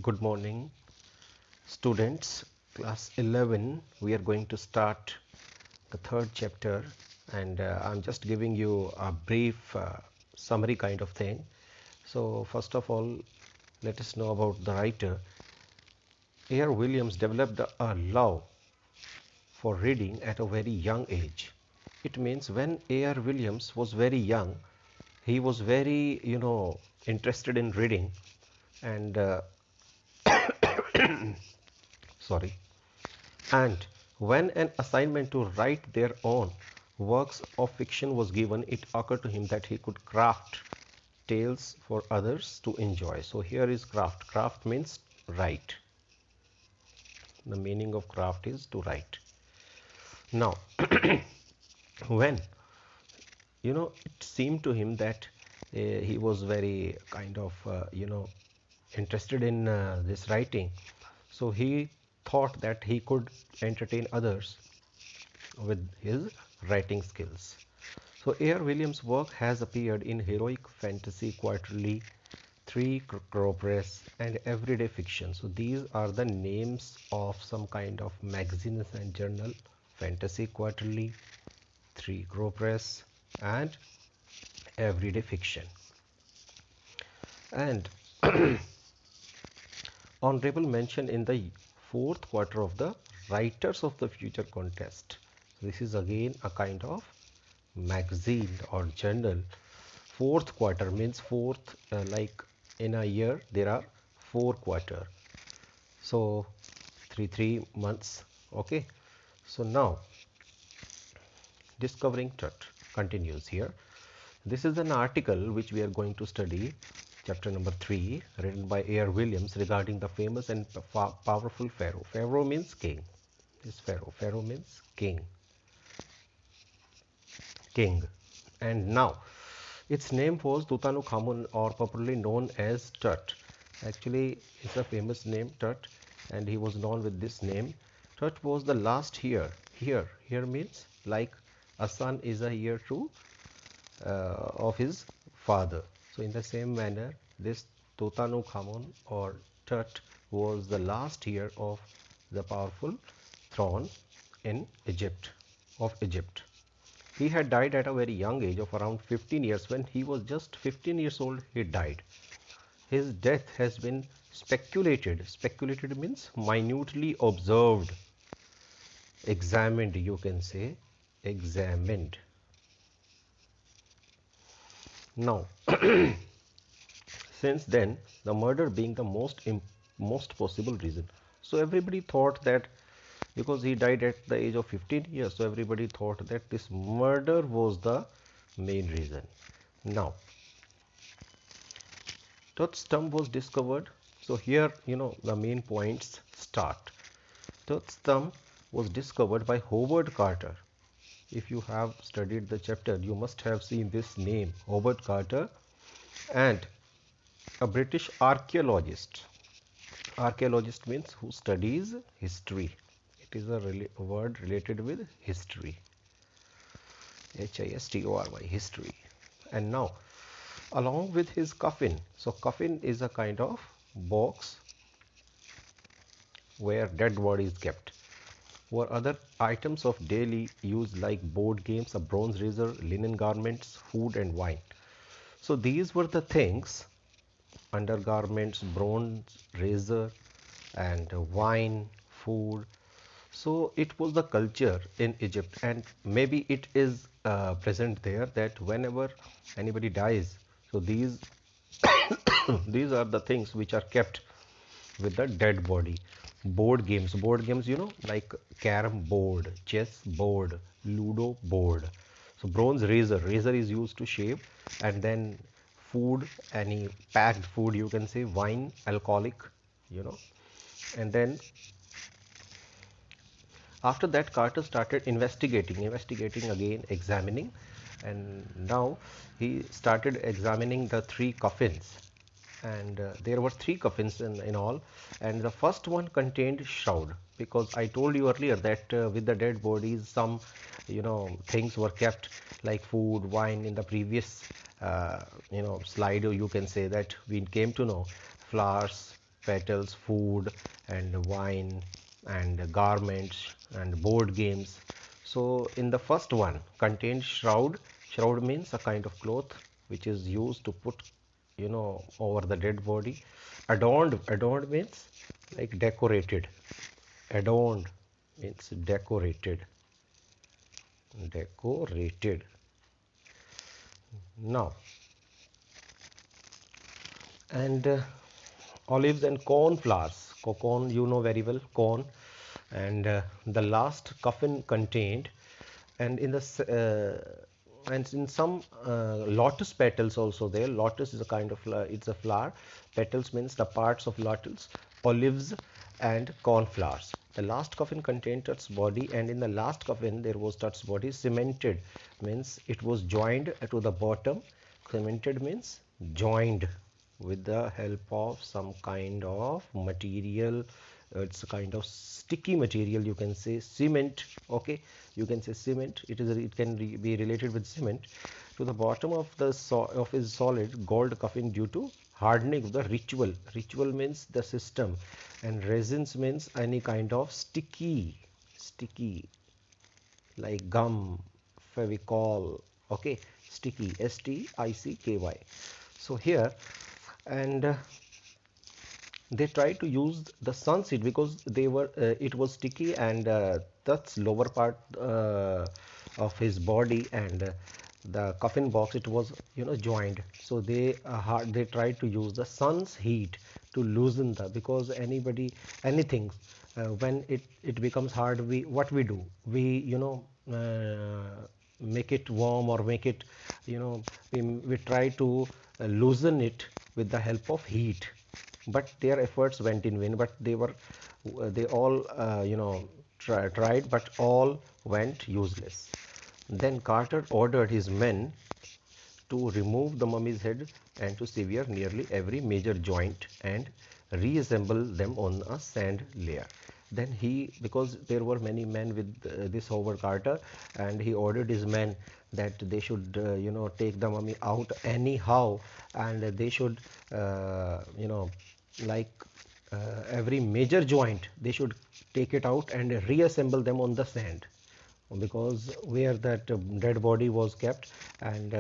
Good morning, students. Class 11, we are going to start the third chapter, and I'm just giving you a brief summary kind of thing. So, first of all, let us know about the writer. A.R. Williams developed a love for reading at a very young age. It means when A.R. Williams was very young, he was very, interested in reading, and sorry. And when an assignment to write their own works of fiction was given, it occurred to him that he could craft tales for others to enjoy. So here is craft. Craft means write. The meaning of craft is to write. Now, when it seemed to him that he was very kind of interested in this writing, so he thought that he could entertain others with his writing skills. So A.R. Williams' work has appeared in Heroic Fantasy Quarterly, Three Crow Press, and Everyday Fiction. So these are the names of some kind of magazines and journal: Fantasy Quarterly, Three Crow Press, and Everyday Fiction. And honorable mention in the fourth quarter of the Writers of the Future contest. This is again a kind of magazine or journal. Fourth quarter means fourth, like in a year there are 4 quarters, so three months. Okay, so now discovering truth continues here. This is an article which we are going to study, chapter number 3, written by A.R. Williams, regarding the famous and powerful pharaoh. Pharaoh means king. This pharaoh means king. And now its name was Tutankhamun, or popularly known as Tut. Actually, it's a famous name, Tut, and he was known with this name. Tut was the last heir. Here means like a son is a heir to of his father. So in the same manner, this Tutankhamun or Tut was the last heir of the powerful throne in Egypt. He had died at a very young age of around 15 years. When he was just 15 years old, he died. His death has been speculated. Speculated means minutely observed, examined, you can say, examined. Now, since then, the murder being the most possible reason. So everybody thought that because he died at the age of 15 years, so everybody thought that this murder was the main reason. Now, Tut's tomb was discovered. So here, the main points start. Tut's tomb was discovered by Howard Carter. If you have studied the chapter, you must have seen this name, Howard Carter, and a British archaeologist. Archaeologist means who studies history. It is a word related with history. History, history. And now, along with his coffin, so coffin is a kind of box where dead body is kept, were other items of daily use like board games, a bronze razor, linen garments, food, and wine. So these were the things: undergarments, bronze razor, and wine, food. So it was the culture in Egypt, and maybe it is present there, that whenever anybody dies, so these these are the things which are kept with the dead body. Board games, like carom board, chess board, ludo board. So bronze razor is used to shave, and then food, any packed food, you can say, wine, alcoholic, you know and then after that, Carter started investigating again, examining, and now he started examining the three coffins. And there were three coffins in all, and the first one contained shroud, because I told you earlier that with the dead bodies, some things were kept like food, wine. In the previous slide, you can say that we came to know flowers, petals, food and wine and garments and board games. So in the first one contained shroud. Shroud means a kind of cloth which is used to put, over the dead body. Adorned means like decorated. Adorned means decorated. Decorated. Now, and olives and corn flowers. Corn, you know very well, corn. And the last coffin contained, and and in some lotus petals also there. Lotus is a kind of it's a flower. Petals means the parts of lotus. Olives and cornflowers. The last coffin contained Tut's body, and in the last coffin there was Tut's body. Cemented means it was joined to the bottom. Cemented means joined with the help of some kind of material. It's a kind of sticky material, you can say cement. Okay, you can say cement. It can be related with cement to the bottom of the of his solid gold coffin due to hardening of the ritual. Ritual means the system, and resins means any kind of sticky like gum, fevicol. Okay, sticky, sticky. So here, and they tried to use the sunseed because it was sticky, and that's lower part of his body, and the coffin box, it was joined. So they tried to use the sun's heat to loosen the, because anything when it becomes hard, we do, make it warm, or make it, we try to loosen it with the help of heat. But their efforts went in vain. But they all tried, but all went useless. Then Carter ordered his men to remove the mummy's head and to sever nearly every major joint and reassemble them on a sand layer. Then because there were many men with this Howard Carter, and he ordered his men that they should, take the mummy out anyhow, and they should, like every major joint, they should take it out and reassemble them on the sand, because where that dead body was kept, and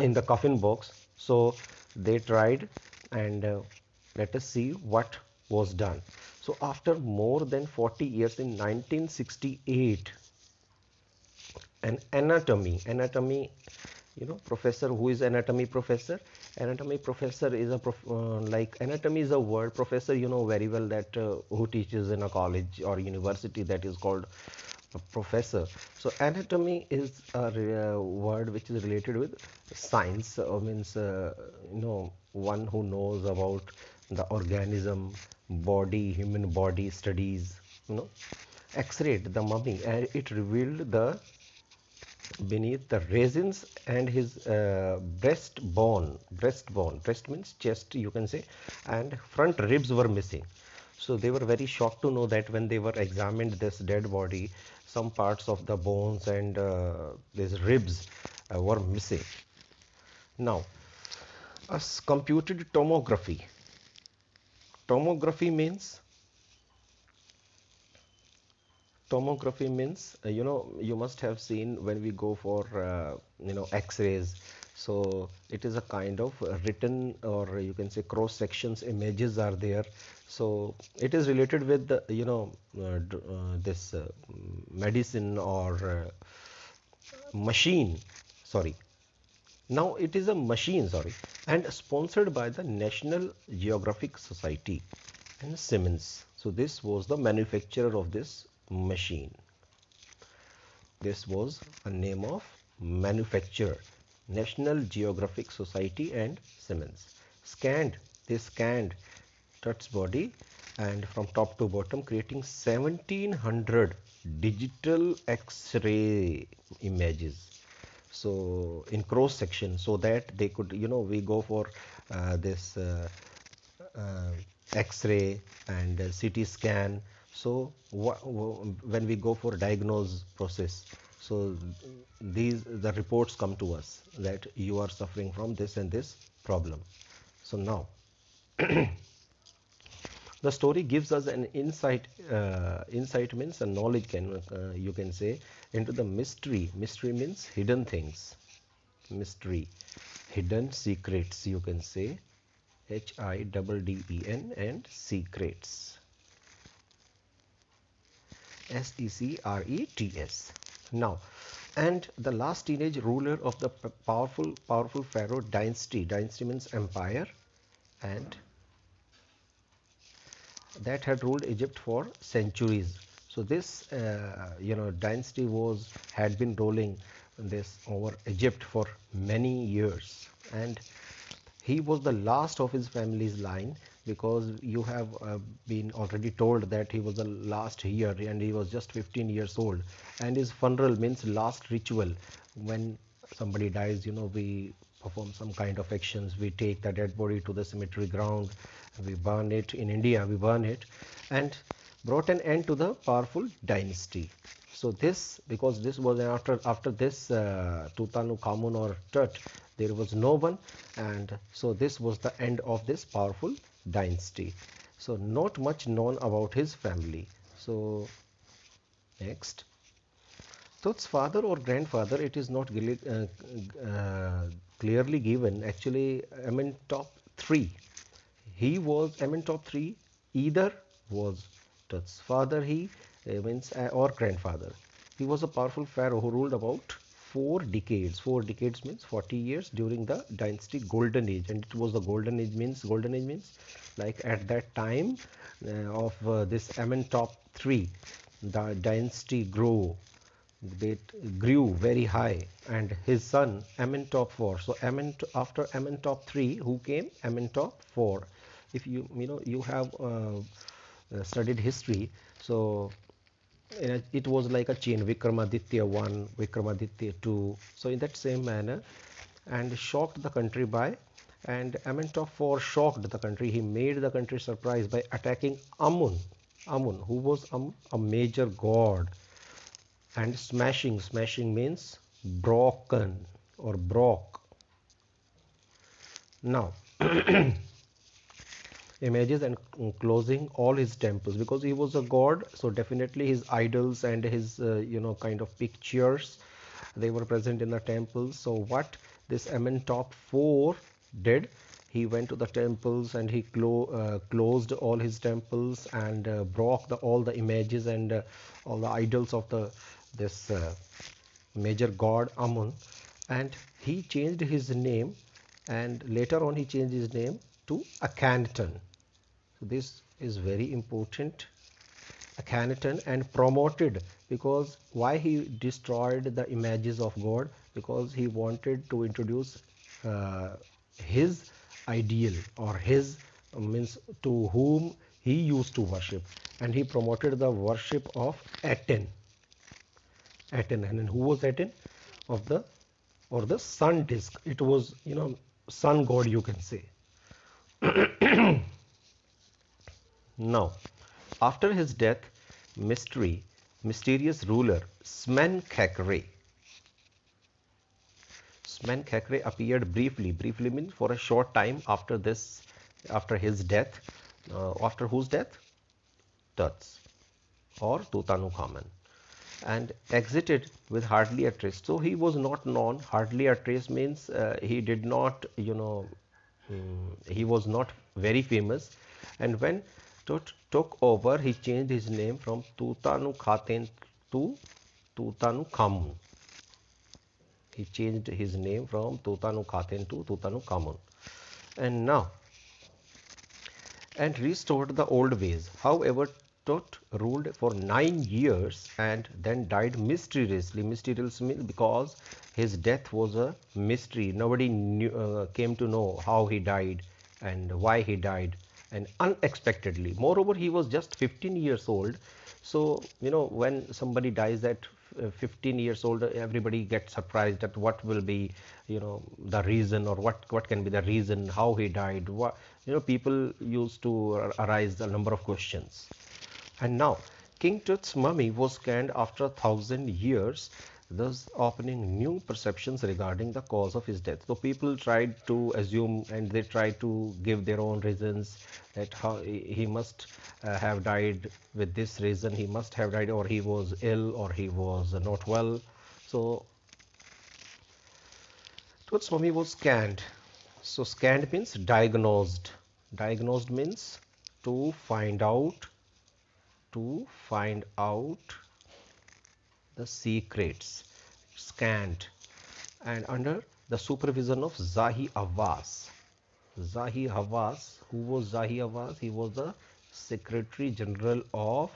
in the coffin box. So they tried, and let us see what was done. So after more than 40 years, in 1968, an anatomy professor. Who is anatomy professor? Anatomy professor is like, anatomy is a word. Professor, you know very well that who teaches in a college or university, that is called a professor. So anatomy is a word which is related with science, means one who knows about the organism, body, human body studies. X-rayed the mummy, and it revealed the beneath the resins and his breastbone. Breast means chest, you can say, and front ribs were missing. So they were very shocked to know that when they were examined this dead body, some parts of the bones and these ribs were missing. Now, computed tomography. Tomography means you must have seen when we go for x-rays. So it is a kind of written, or you can say cross sections, images are there. So it is related with the, this medicine or machine, sorry. Now it is a machine, sorry, and sponsored by the National Geographic Society and Siemens. So this was the manufacturer of this machine. This was a name of manufacturer, National Geographic Society and Siemens. They scanned Tut's body, and from top to bottom, creating 1700 digital X-ray images. So in cross section, so that they could, we go for this X-ray and CT scan. So when we go for diagnose process, so the reports come to us that you are suffering from this and this problem. So now The story gives us an insight. Insight means a knowledge, can you can say, into the mystery. Mystery means hidden things. Mystery, hidden secrets, you can say. HIDDEN and secrets. SECRETS. Now, and the last teenage ruler of the powerful pharaoh dynasty. Dynasty means empire, and that had ruled Egypt for centuries. So this dynasty had been ruling this over Egypt for many years, and he was the last of his family's line, because you have been already told that he was the last here and he was just 15 years old. And his funeral means last ritual. When somebody dies, we perform some kind of actions. We take the dead body to the cemetery ground, we burn it. In India we burn it, and brought an end to the powerful dynasty. So this, because this was after this Tutankhamun or Tut, there was no one, and so this was the end of this powerful dynasty. So not much known about his family. So next, Tut's father or grandfather, it is not clearly given. Actually, Amenhotep III. He was Amenhotep III. Either was Tut's father, or grandfather. He was a powerful pharaoh who ruled about 4 decades. 4 decades means 40 years during the dynasty golden age, and it was the golden age means like at that time of this Amenhotep III, the dynasty grew. It grew very high, and his son Amenhotep IV. So after Amenhotep III, who came? Amenhotep IV. If you have studied history, so it was like a chain: Vikramaditya I, Vikramaditya II. So in that same manner, and shocked the country by, and Amenhotep IV shocked the country. He made the country surprised by attacking Amun. Amun, who was a major god, and smashing. Smashing means broken or broke. Now, images and closing all his temples, because he was a god, so definitely his idols and his kind of pictures, they were present in the temples. So what this Amenhotep IV did, he went to the temples and he closed all his temples, and broke all the images and all the idols of this major god Amun. And he changed his name, and later on he changed his name to Akhenaten. So this is very important, Akhenaten, and promoted, because why he destroyed the images of God? Because he wanted to introduce his ideal, or his means to whom he used to worship, and he promoted the worship of Aten. Aten, and who was Aten? Of the sun disk. It was sun god, you can say. Now, after his death, mysterious ruler Smenkhkare appeared briefly. Briefly means for a short time after his death. After whose death? Tut's or Tutankhamun, and exited with hardly a trace. So he was not known. Hardly a trace means he did not, he was not very famous. And when Tut took over, he changed his name from Tutankhaten to Tutankhamun. He changed his name from Tutankhaten to Tutankhamun, and now and restored the old ways. However, Tut ruled for 9 years and then died mysteriously. Mysteriously means because his death was a mystery. Nobody came to know how he died and why he died, and unexpectedly. Moreover, he was just 15 years old. So, when somebody dies at 15 years old, everybody gets surprised at what will be, the reason, or what can be the reason, how he died. People used to arise a number of questions. And now, King Tut's mummy was scanned after 1,000 years. thus opening new perceptions regarding the cause of his death. So people tried to assume and they tried to give their own reasons that how he must have died with this reason, he must have died, or he was ill, or he was not well. So Tooth's mummy was scanned. So scanned means diagnosed. Diagnosed means to find out, to find out the secrets. Scanned. And under the supervision of Zahi Abbas. Zahi Hawass. Who was Zahi Hawass? He was the Secretary General of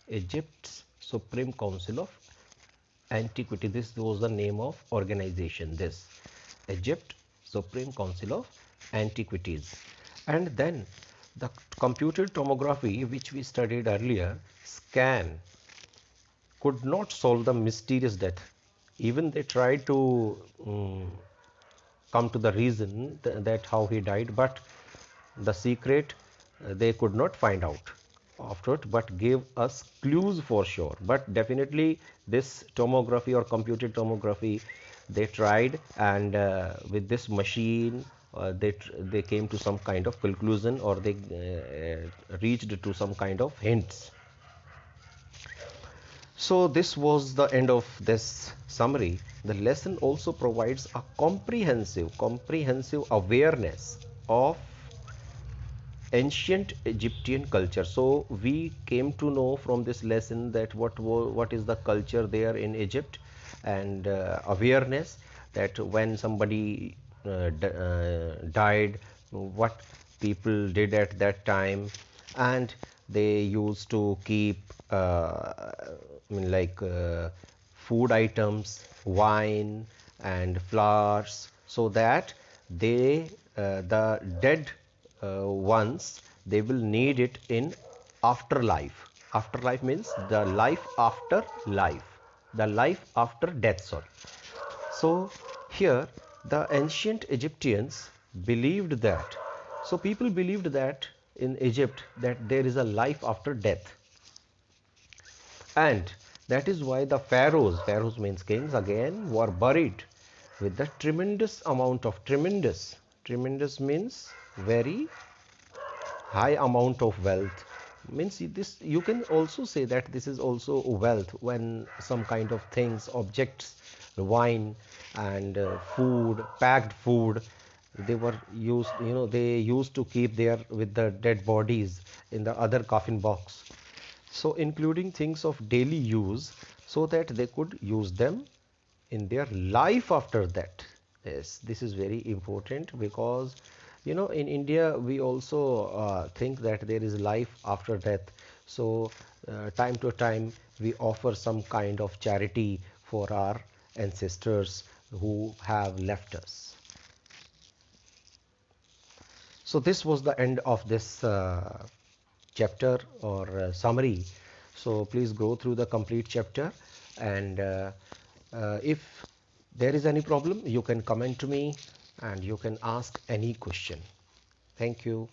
Egypt's Supreme Council of Antiquity. This was the name of organization. This Egypt Supreme Council of Antiquities. And then the computed tomography, which we studied earlier, scan, could not solve the mysterious death. Even they tried to come to the reason that how he died, but the secret they could not find out after it, but gave us clues for sure. But definitely this tomography or computed tomography they tried, and with this machine they came to some kind of conclusion, or they reached to some kind of hints. So this was the end of this summary. The lesson also provides a comprehensive awareness of ancient Egyptian culture. So we came to know from this lesson that what is the culture there in Egypt, and awareness that when somebody died, what people did at that time, and they used to keep food items, wine and flowers, so that the dead ones, they will need it in afterlife. Afterlife means the life after life, the life after death, sorry. So here the ancient Egyptians believed that, so people believed that in Egypt that there is a life after death, and that is why the pharaohs means kings again, were buried with the tremendous amount of tremendous means very high amount of wealth. Means this, you can also say that this is also wealth, when some kind of things, objects, wine and food, packed food, they were used, they used to keep there with the dead bodies in the other coffin box, so including things of daily use, so that they could use them in their life after that. Yes, this is very important, because in India we also think that there is life after death. So time to time we offer some kind of charity for our ancestors who have left us. So this was the end of this chapter or summary. So please go through the complete chapter, and if there is any problem, you can comment to me and you can ask any question. Thank you.